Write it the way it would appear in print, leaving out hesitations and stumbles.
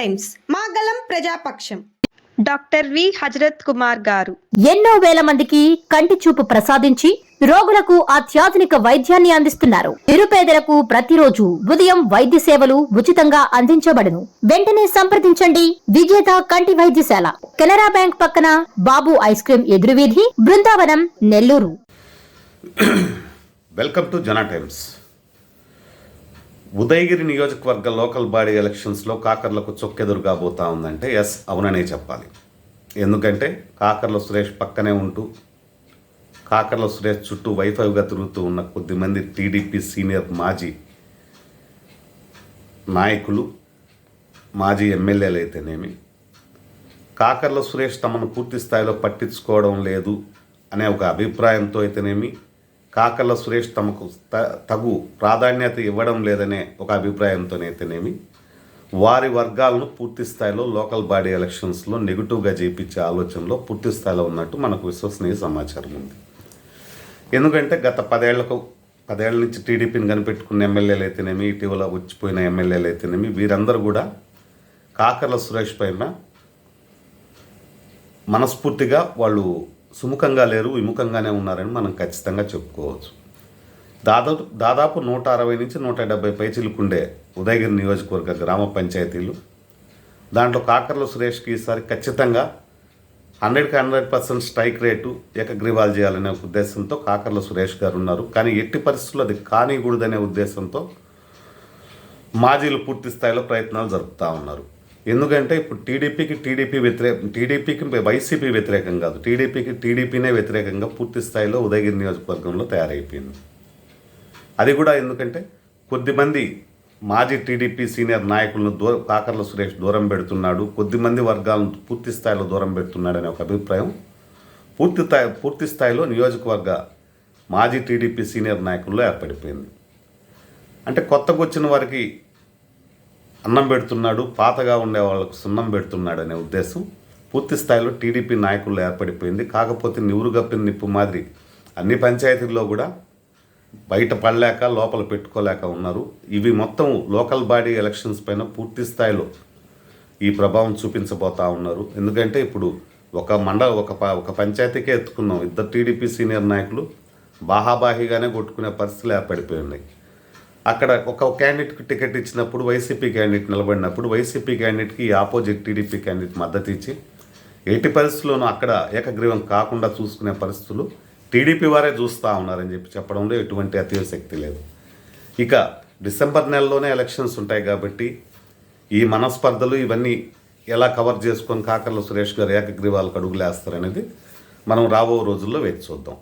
Times మాగలం Prajapaksham doctor V Hazrat Kumar గారు ఎన్నో వేల మందికి కంటి చూపు ప్రసాదించి రోగులకు అత్యాధునిక వైద్యాన్ని అందిస్తున్నారు. నిరుపేదలకు ప్రతిరోజు ఉదయం వైద్య సేవలు ఉచితంగా అందించబడును. వెంటనే సంప్రదించండి. విజేత కంటి వైద్యశాల, కెనరా బ్యాంక్ పక్కన, బాబు ఐస్ క్రీమ్ ఎదురువీధి, Brindavanam, Nellore. Welcome to Jana times. Udayagiri నియోజకవర్గ లోకల్ బాడీ ఎలక్షన్స్లో కాకర్లకు చొక్కెదురు కాబోతా ఉందంటే ఎస్, అవుననే చెప్పాలి. ఎందుకంటే కాకర్ల సురేష్ పక్కనే ఉంటూ కాకర్ల సురేష్ చుట్టూ వైఫైగా తిరుగుతూ ఉన్న కొద్దిమంది టీడీపీ సీనియర్ మాజీ నాయకులు, మాజీ ఎమ్మెల్యేలు అయితేనేమి కాకర్ల సురేష్ తమను పూర్తి స్థాయిలో పట్టించుకోవడం లేదు అనే ఒక అభిప్రాయంతో అయితేనేమి, కాకర్ల సురేష్ తమకు తగు ప్రాధాన్యత ఇవ్వడం లేదనే ఒక అభిప్రాయంతోనైతేనేమి వారి వర్గాలను పూర్తి స్థాయిలో లోకల్ బాడీ ఎలక్షన్స్లో నెగిటివ్గా చేయించే ఆలోచనలో పూర్తి స్థాయిలో ఉన్నట్టు మనకు విశ్వసనీయ సమాచారం ఉంది. ఎందుకంటే గత 10 ఏళ్ల నుంచి టీడీపీని కనిపెట్టుకున్న ఎమ్మెల్యేలు అయితేనేమి, ఇటీవల వచ్చిపోయిన ఎమ్మెల్యేలు అయితేనేమి, వీరందరూ కూడా కాకర్ల సురేష్ పైన మనస్ఫూర్తిగా వాళ్ళు సుముఖంగా లేరు, విముఖంగానే ఉన్నారని మనం ఖచ్చితంగా చెప్పుకోవచ్చు. దాదాపు 160 నుంచి 170 పైచిలుకుండే ఉదయగిరి నియోజకవర్గ గ్రామ పంచాయతీలు, దాంట్లో కాకర్ల సురేష్కి ఈసారి ఖచ్చితంగా 100% స్ట్రైక్ రేటు ఏకగ్రీవాలు చేయాలనే ఉద్దేశంతో కాకర్ల సురేష్ గారు ఉన్నారు. కానీ ఎట్టి పరిస్థితుల్లో అది కానీకూడదనే ఉద్దేశంతో మాజీలు పూర్తి స్థాయిలో ప్రయత్నాలు జరుపుతూ ఉన్నారు. ఎందుకంటే ఇప్పుడు టీడీపీకి వైసీపీ వ్యతిరేకం కాదు, టీడీపీనే వ్యతిరేకంగా పూర్తి స్థాయిలో ఉదయగిరి నియోజకవర్గంలో తయారైపోయింది. అది కూడా ఎందుకంటే కొద్దిమంది మాజీ టీడీపీ సీనియర్ నాయకులను కాకర్ల సురేష్ దూరం పెడుతున్నాడు, కొద్దిమంది వర్గాలను పూర్తి స్థాయిలో దూరం పెడుతున్నాడు అనే ఒక అభిప్రాయం పూర్తి స్థాయిలో నియోజకవర్గ మాజీ టీడీపీ సీనియర్ నాయకుల్లో ఏర్పడిపోయింది. అంటే కొత్తగా వచ్చిన వారికి అన్నం పెడుతున్నాడు, పాతగా ఉండే వాళ్ళకు సున్నం పెడుతున్నాడు అనే ఉద్దేశం పూర్తి స్థాయిలో టీడీపీ నాయకుల్లో ఏర్పడిపోయింది. కాకపోతే నివురు గప్పిన నిప్పు మాదిరి అన్ని పంచాయతీల్లో కూడా బయట పడలేక లోపల పెట్టుకోలేక ఉన్నారు. ఇవి మొత్తం లోకల్ బాడీ ఎలక్షన్స్ పైన పూర్తి స్థాయిలో ఈ ప్రభావం చూపించబోతూ ఉన్నారు. ఎందుకంటే ఇప్పుడు ఒక పంచాయతీకే ఎత్తుకున్నాం, 2 టీడీపీ సీనియర్ నాయకులు బాహాబాహిగానే కొట్టుకునే పరిస్థితులు ఏర్పడిపోయి ఉన్నాయి. అక్కడ ఒక క్యాండిడేట్కి టికెట్ ఇచ్చినప్పుడు వైసీపీ క్యాండిడేట్ నిలబడినప్పుడు వైసీపీ క్యాండిడేట్కి ఆపోజిట్ టీడీపీ క్యాండిడేట్ మద్దతు ఇచ్చి ఎట్టి పరిస్థితుల్లోనూ అక్కడ ఏకగ్రీవం కాకుండా చూసుకునే పరిస్థితులు టీడీపీ వారే చూస్తూ ఉన్నారని చెప్పడంలో ఎటువంటి అతిశక్తి లేదు. ఇక డిసెంబర్ నెలలోనే ఎలక్షన్స్ ఉంటాయి కాబట్టి ఈ మనస్పర్ధలు ఇవన్నీ ఎలా కవర్ చేసుకొని కాకర్ల సురేష్ గారు ఏకగ్రీవాలకు అడుగులేస్తారనేది మనం రాబో రోజుల్లో వేచి చూద్దాం.